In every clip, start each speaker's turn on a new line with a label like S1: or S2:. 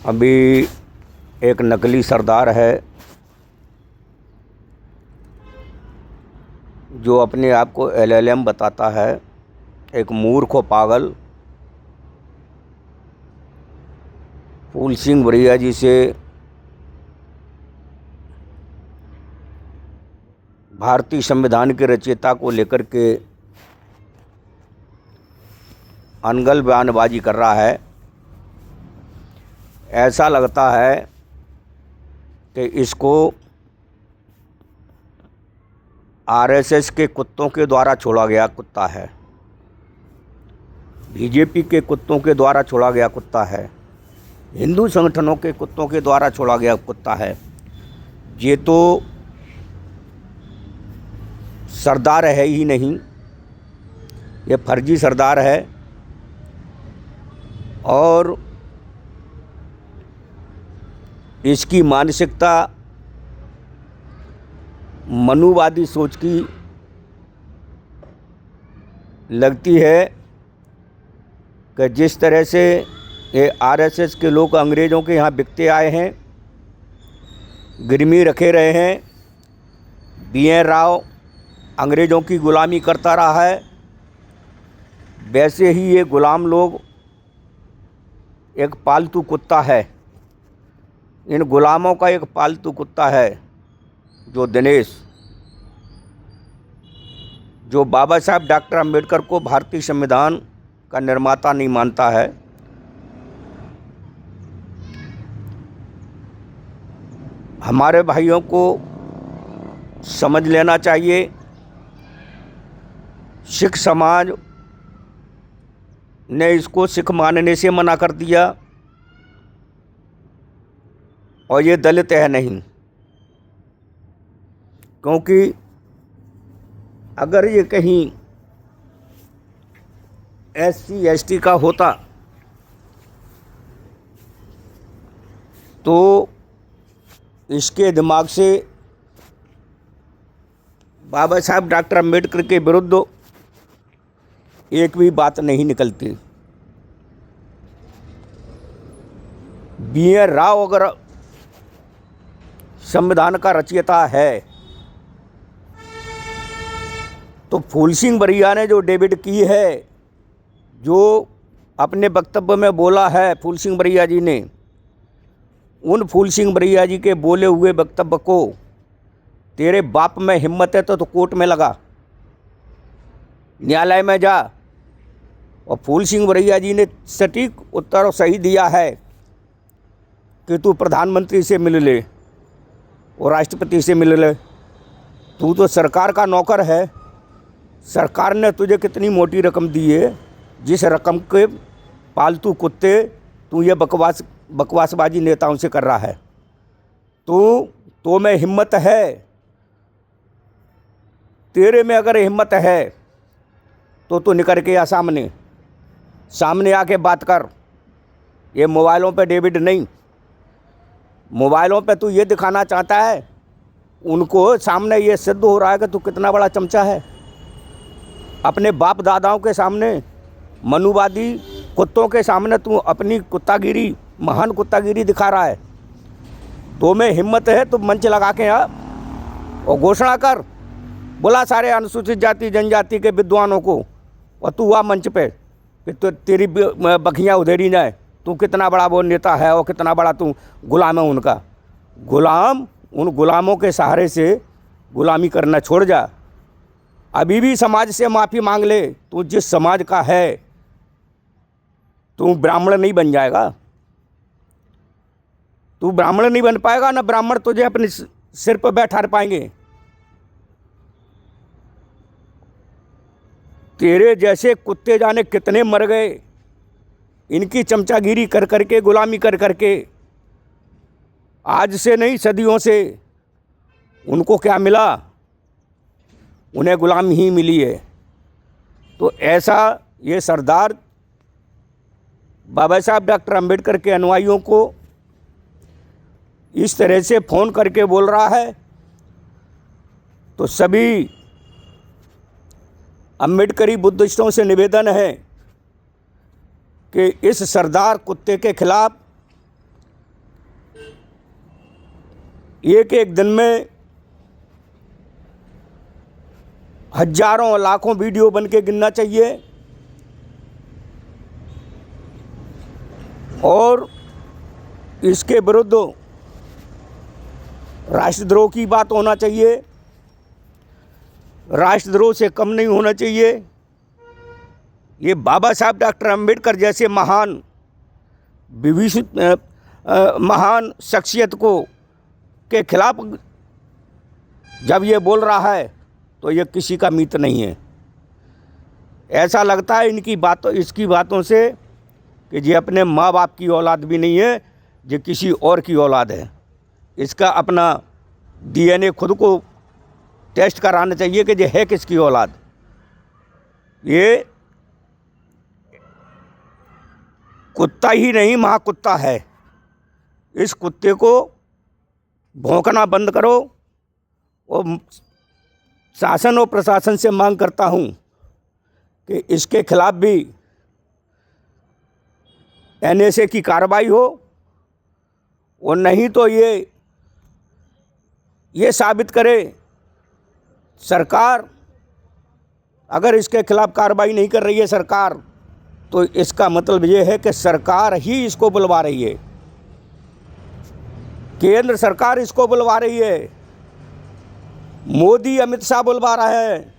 S1: अभी एक नकली सरदार है जो अपने आप को एलएलएम बताता है। एक मूर्ख और पागल फूल सिंह बरिया जी से भारतीय संविधान के रचयिता को लेकर के अनगल बयानबाजी कर रहा है। ऐसा लगता है कि इसको आरएसएस के कुत्तों के द्वारा छोड़ा गया कुत्ता है, बीजेपी के कुत्तों के द्वारा छोड़ा गया कुत्ता है, हिंदू संगठनों के कुत्तों के द्वारा छोड़ा गया कुत्ता है। ये तो सरदार है ही नहीं, ये फर्जी सरदार है और इसकी मानसिकता मनुवादी सोच की लगती है कि जिस तरह से ये आरएसएस के लोग अंग्रेज़ों के यहाँ बिकते आए हैं, गिरमी रखे रहे हैं, BN राव अंग्रेज़ों की ग़ुलामी करता रहा है, वैसे ही ये ग़ुलाम लोग एक पालतू कुत्ता है। इन ग़ुलामों का एक पालतू कुत्ता है जो दिनेश, जो बाबा साहब डॉक्टर अम्बेडकर को भारतीय संविधान का निर्माता नहीं मानता है। हमारे भाइयों को समझ लेना चाहिए, सिख समाज ने इसको सिख मानने से मना कर दिया और ये दलित है नहीं, क्योंकि अगर ये कहीं SC ST का होता तो इसके दिमाग से बाबा साहब डॉक्टर अम्बेडकर के विरुद्ध एक भी बात नहीं निकलती। BN राव अगर संविधान का रचयिता है तो फूल सिंह बरिया ने जो डेबिट की है, जो अपने वक्तव्य में बोला है फूल सिंह बरिया जी ने, उन फूल सिंह बरिया जी के बोले हुए वक्तव्य को तेरे बाप में हिम्मत है तो कोर्ट में लगा, न्यायालय में जा। और फूल सिंह बरिया जी ने सटीक उत्तर सही दिया है कि तू प्रधानमंत्री से मिल ले और राष्ट्रपति से मिल ले। तू तो सरकार का नौकर है, सरकार ने तुझे कितनी मोटी रकम दी है, जिस रकम के पालतू कुत्ते तू ये बकवासबाजी नेताओं से कर रहा है। तो में हिम्मत है, तेरे में अगर हिम्मत है तो तू निकल के आ सामने आके बात कर। ये मोबाइलों पे डेबिट नहीं, मोबाइलों पे तू ये दिखाना चाहता है उनको, सामने ये सिद्ध हो रहा है कि तू कितना बड़ा चमचा है। अपने बाप दादाओं के सामने, मनुवादी कुत्तों के सामने तू अपनी कुत्तागिरी, महान कुत्तागिरी दिखा रहा है। तो में हिम्मत है तो मंच लगा के आ और घोषणा कर, बुला सारे अनुसूचित जाति जनजाति के विद्वानों को और तू आ मंच पे कि तो तेरी बखियाँ उधेरी जाए, तू कितना बड़ा वो नेता है और कितना बड़ा तू गुलाम है उनका। गुलाम, उन गुलामों के सहारे से गुलामी करना छोड़ जा। अभी भी समाज से माफ़ी मांग ले। तू जिस समाज का है, तू ब्राह्मण नहीं बन जाएगा, तू ब्राह्मण नहीं बन पाएगा ना, ब्राह्मण तुझे अपने सिर पर बैठा पाएंगे। तेरे जैसे कुत्ते जाने कितने मर गए इनकी चमचागिरी कर करके, गुलामी कर करके। आज से नहीं, सदियों से। उनको क्या मिला? उन्हें गुलामी ही मिली है। तो ऐसा ये सरदार बाबा साहब डॉक्टर अम्बेडकर के अनुयायियों को इस तरह से फ़ोन करके बोल रहा है, तो सभी अम्बेडकरी बुद्धिस्टों से निवेदन है कि इस सरदार कुत्ते के खिलाफ एक एक दिन में हजारों लाखों वीडियो बन के गिनना चाहिए और इसके विरुद्ध राष्ट्रद्रोह की बात होना चाहिए, राष्ट्रद्रोह से कम नहीं होना चाहिए। ये बाबा साहब डॉक्टर अम्बेडकर जैसे महान विभूषित महान शख्सियत को के खिलाफ जब ये बोल रहा है तो ये किसी का मित्र नहीं है। ऐसा लगता है इसकी बातों से कि ये अपने माँ बाप की औलाद भी नहीं है, ये किसी और की औलाद है। इसका अपना डीएनए खुद को टेस्ट कराना चाहिए कि ये है किसकी औलाद। ये कुत्ता ही नहीं, महाकुत्ता है। इस कुत्ते को भौंकना बंद करो और शासन और प्रशासन से मांग करता हूँ कि इसके खिलाफ भी एनएसए की कार्रवाई हो और नहीं तो ये साबित करे सरकार, अगर इसके खिलाफ कार्रवाई नहीं कर रही है सरकार, तो इसका मतलब ये है कि सरकार ही इसको बुलवा रही है, केंद्र सरकार इसको बुलवा रही है, मोदी अमित शाह बुलवा रहा है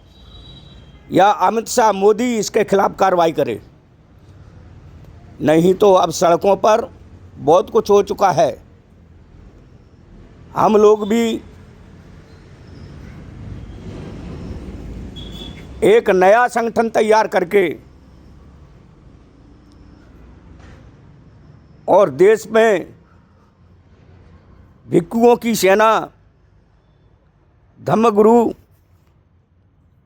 S1: या अमित शाह मोदी इसके खिलाफ कार्रवाई करे। नहीं तो अब सड़कों पर बहुत कुछ हो चुका है। हम लोग भी एक नया संगठन तैयार करके और देश में भिक्षुओं की सेना धम्मगुरु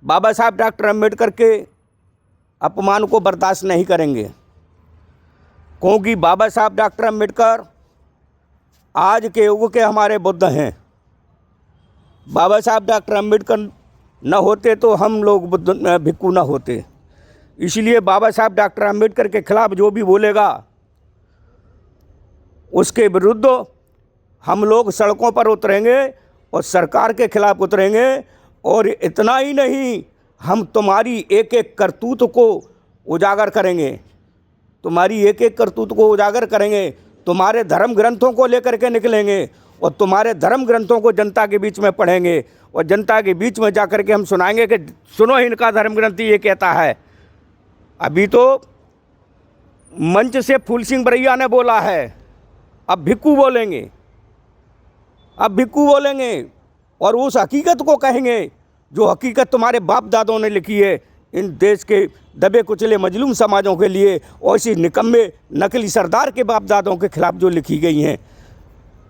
S1: बाबा साहब डॉक्टर अम्बेडकर के अपमान को बर्दाश्त नहीं करेंगे, क्योंकि बाबा साहब डॉक्टर अम्बेडकर आज के युग के हमारे बुद्ध हैं। बाबा साहब डॉक्टर अम्बेडकर न होते तो हम लोग बुद्ध भिक्षु न होते। इसलिए बाबा साहब डॉक्टर अम्बेडकर के खिलाफ जो भी बोलेगा उसके विरुद्ध हम लोग सड़कों पर उतरेंगे और सरकार के खिलाफ उतरेंगे। और इतना ही नहीं, हम तुम्हारी एक एक करतूत को उजागर करेंगे, तुम्हारी एक एक करतूत को उजागर करेंगे, तुम्हारे धर्म ग्रंथों को लेकर के निकलेंगे और तुम्हारे धर्म ग्रंथों को जनता के बीच में पढ़ेंगे और जनता के बीच में जाकर के हम सुनाएंगे कि सुनो इनका धर्म ग्रंथ ये कहता है। अभी तो मंच से फूल सिंह बरैया ने बोला है, अब भिक्षु बोलेंगे, अब भिक्षु बोलेंगे और उस हकीकत को कहेंगे जो हकीकत तुम्हारे बाप दादों ने लिखी है इन देश के दबे कुचले मजलूम समाजों के लिए और इसी निकम्मे नकली सरदार के बाप दादों के खिलाफ जो लिखी गई हैं,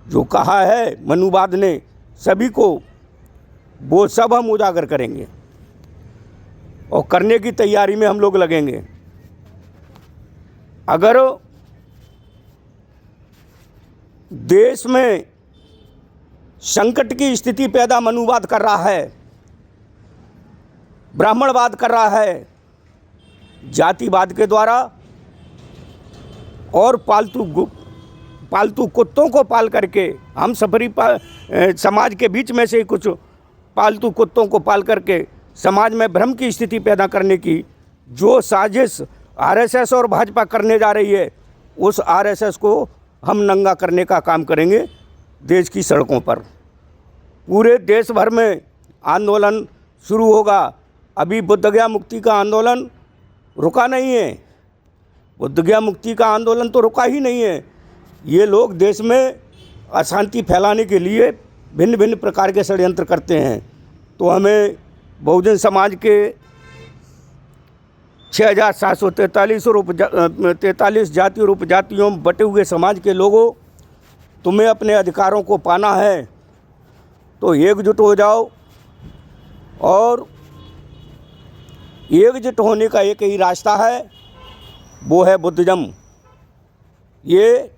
S1: जो कहा है मनुवाद ने सभी को, वो सब हम उजागर करेंगे और करने की तैयारी में हम लोग लगेंगे। अगर देश में संकट की स्थिति पैदा मनुवाद कर रहा है, ब्राह्मणवाद कर रहा है, जातिवाद के द्वारा और पालतू कुत्तों को पाल करके हम सफरी समाज के बीच में से कुछ पालतू कुत्तों को पाल करके समाज में भ्रम की स्थिति पैदा करने की जो साजिश आरएसएस और भाजपा करने जा रही है, उस आरएसएस को हम नंगा करने का काम करेंगे देश की सड़कों पर। पूरे देश भर में आंदोलन शुरू होगा। अभी बुद्धगया मुक्ति का आंदोलन रुका नहीं है, बुद्धगया मुक्ति का आंदोलन तो रुका ही नहीं है। ये लोग देश में अशांति फैलाने के लिए भिन्न भिन्न प्रकार के षड्यंत्र करते हैं। तो हमें बहुजन समाज के 6,743 जाति और उपजातियों बटे हुए समाज के लोगों, तुम्हें अपने अधिकारों को पाना है तो एकजुट हो जाओ और एकजुट होने का एक ही रास्ता है, वो है बुद्धिज्म। ये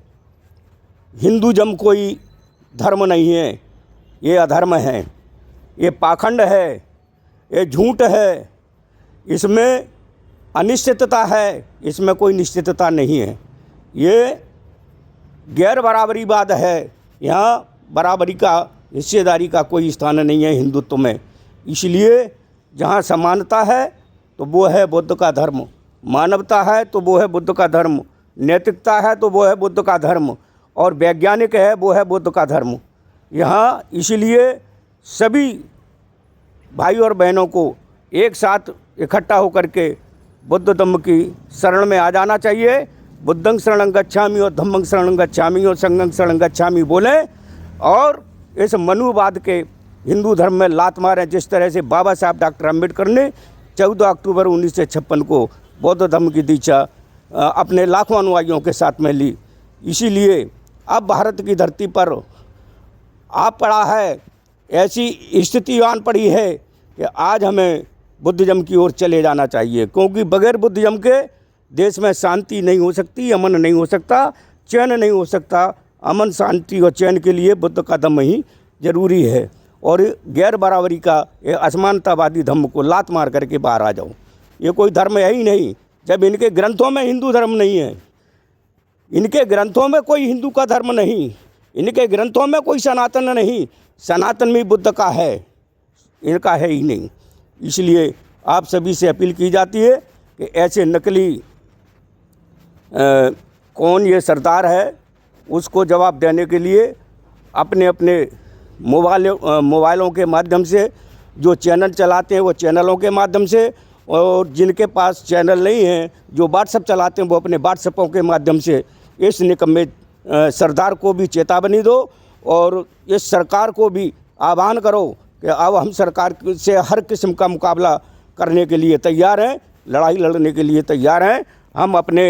S1: हिंदूज्म कोई धर्म नहीं है, ये अधर्म है, ये पाखंड है, ये झूठ है, इसमें अनिश्चितता है, इसमें कोई निश्चितता नहीं है। ये गैर बराबरीवाद है, यहाँ बराबरी का हिस्सेदारी का कोई स्थान नहीं है हिंदुत्व में। इसलिए जहाँ समानता है तो वो है बुद्ध का धर्म, मानवता है तो वो है बुद्ध का धर्म, नैतिकता है तो वो है बुद्ध का धर्म, और वैज्ञानिक है वो है बुद्ध का धर्म। यहाँ इसलिए सभी भाई और बहनों को एक साथ इकट्ठा होकर के बुद्ध धम्म की शरण में आ जाना चाहिए। बुद्धं शरणं गच्छामि और धम्मं शरणं गच्छामि और संघं शरणं गच्छामि बोलें, और इस मनुवाद के हिंदू धर्म में लात मारें, जिस तरह से बाबा साहब डॉक्टर अम्बेडकर ने 14 अक्टूबर 1956 को बौद्ध धर्म की दीक्षा अपने लाखों अनुयायियों के साथ में ली। इसीलिए अब भारत की धरती पर आ पड़ा है, ऐसी स्थिति आन पड़ी है कि आज हमें बुद्धिज़्म की ओर चले जाना चाहिए, क्योंकि बगैर बुद्धिज़्म के देश में शांति नहीं हो सकती, अमन नहीं हो सकता, चैन नहीं हो सकता। अमन, शांति और चैन के लिए बुद्ध का धम्म ही ज़रूरी है। और गैर बराबरी का ये असमानतावादी धम्म को लात मार करके बाहर आ जाओ। ये कोई धर्म है ही नहीं, जब इनके ग्रंथों में हिंदू धर्म नहीं है, इनके ग्रंथों में कोई हिंदू का धर्म नहीं, इनके ग्रंथों में कोई सनातन नहीं, सनातन भी बुद्ध का है, इनका है ही नहीं। इसलिए आप सभी से अपील की जाती है कि ऐसे नकली कौन ये सरदार है, उसको जवाब देने के लिए अपने अपने मोबाइलों के माध्यम से जो चैनल चलाते हैं वो चैनलों के माध्यम से, और जिनके पास चैनल नहीं है जो व्हाट्सएप चलाते हैं वो अपने व्हाट्सएपों के माध्यम से इस निकम्मे सरदार को भी चेतावनी दो, और इस सरकार को भी आह्वान करो कि अब हम सरकार से हर किस्म का मुकाबला करने के लिए तैयार हैं, लड़ाई लड़ने के लिए तैयार हैं। हम अपने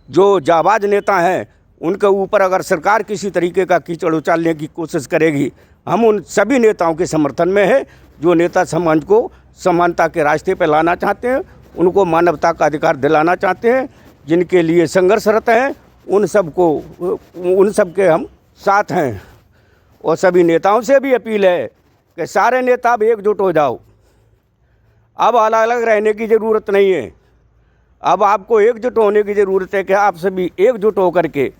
S1: जो जाबाज नेता हैं उनके ऊपर अगर सरकार किसी तरीके का कीचड़ उछालने की कोशिश करेगी, हम उन सभी नेताओं के समर्थन में है जो नेता समाज को समानता के रास्ते पर लाना चाहते हैं, उनको मानवता का अधिकार दिलाना चाहते हैं, जिनके लिए संघर्षरत हैं, उन सब के हम साथ हैं। और सभी नेताओं से भी अपील है कि सारे नेता अब एकजुट हो जाओ। अब अलग अलग रहने की ज़रूरत नहीं है, अब आपको एकजुट होने की ज़रूरत है कि आप सभी एकजुट होकर के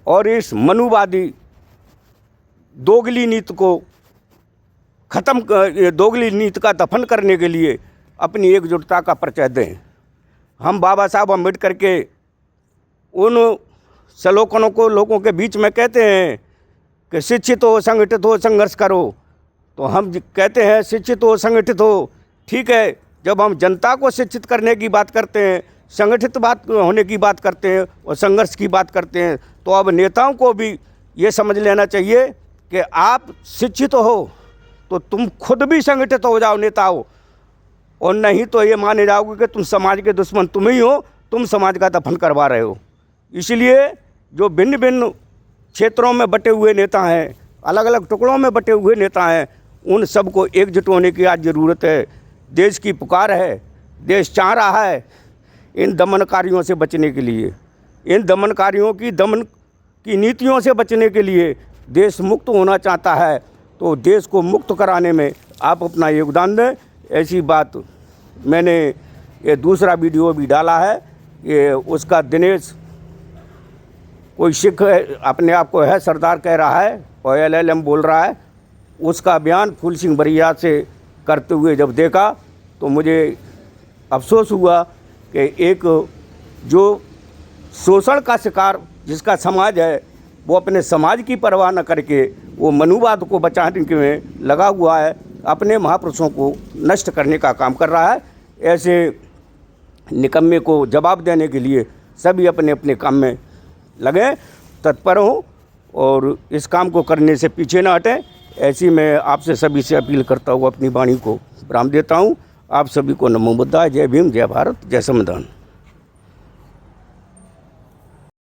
S1: और इस मनुवादी दोगली नीति को दोगली नीति का दफन करने के लिए अपनी एकजुटता का परिचय दें। हम बाबा साहब अम्बेडकर के उन श्लोकनों को लोगों के बीच में कहते हैं कि शिक्षित हो, संगठित हो, संघर्ष करो, तो हम कहते हैं शिक्षित हो, संगठित हो। ठीक है, जब हम जनता को शिक्षित करने की बात करते हैं, संगठित बात होने की बात करते हैं और संघर्ष की बात करते हैं, तो अब नेताओं को भी ये समझ लेना चाहिए कि आप शिक्षित हो तो तुम खुद भी संगठित हो जाओ, नेता हो, और नहीं तो ये माने जाओगे कि तुम समाज के दुश्मन तुम ही हो, तुम समाज का दफन करवा रहे हो। इसलिए जो भिन्न भिन्न क्षेत्रों में बटे हुए नेता हैं, अलग अलग टुकड़ों में बटे हुए नेता हैं, उन सबको एकजुट होने की आज ज़रूरत है। देश की पुकार है, देश चाह रहा है इन दमनकारियों से बचने के लिए, इन दमनकारियों की दमन की नीतियों से बचने के लिए देश मुक्त होना चाहता है। तो देश को मुक्त कराने में आप अपना योगदान दें। ऐसी बात मैंने ये दूसरा वीडियो भी डाला है, ये उसका दिनेश कोई सिख अपने आप को है सरदार कह रहा है और LLM बोल रहा है, उसका बयान फूल सिंह बरिया से करते हुए जब देखा तो मुझे अफसोस हुआ कि एक जो शोषण का शिकार जिसका समाज है वो अपने समाज की परवाह न करके वो मनुवाद को बचाने के में लगा हुआ है, अपने महापुरुषों को नष्ट करने का काम कर रहा है। ऐसे निकम्मे को जवाब देने के लिए सभी अपने अपने काम में लगे, तत्पर हों और इस काम को करने से पीछे न हटें। ऐसी मैं आपसे सभी से अपील करता हूँ, अपनी वाणी को विराम देता हूँ। आप सभी को नमो बुद्धाय, जय भीम, जय भारत, जय संविधान।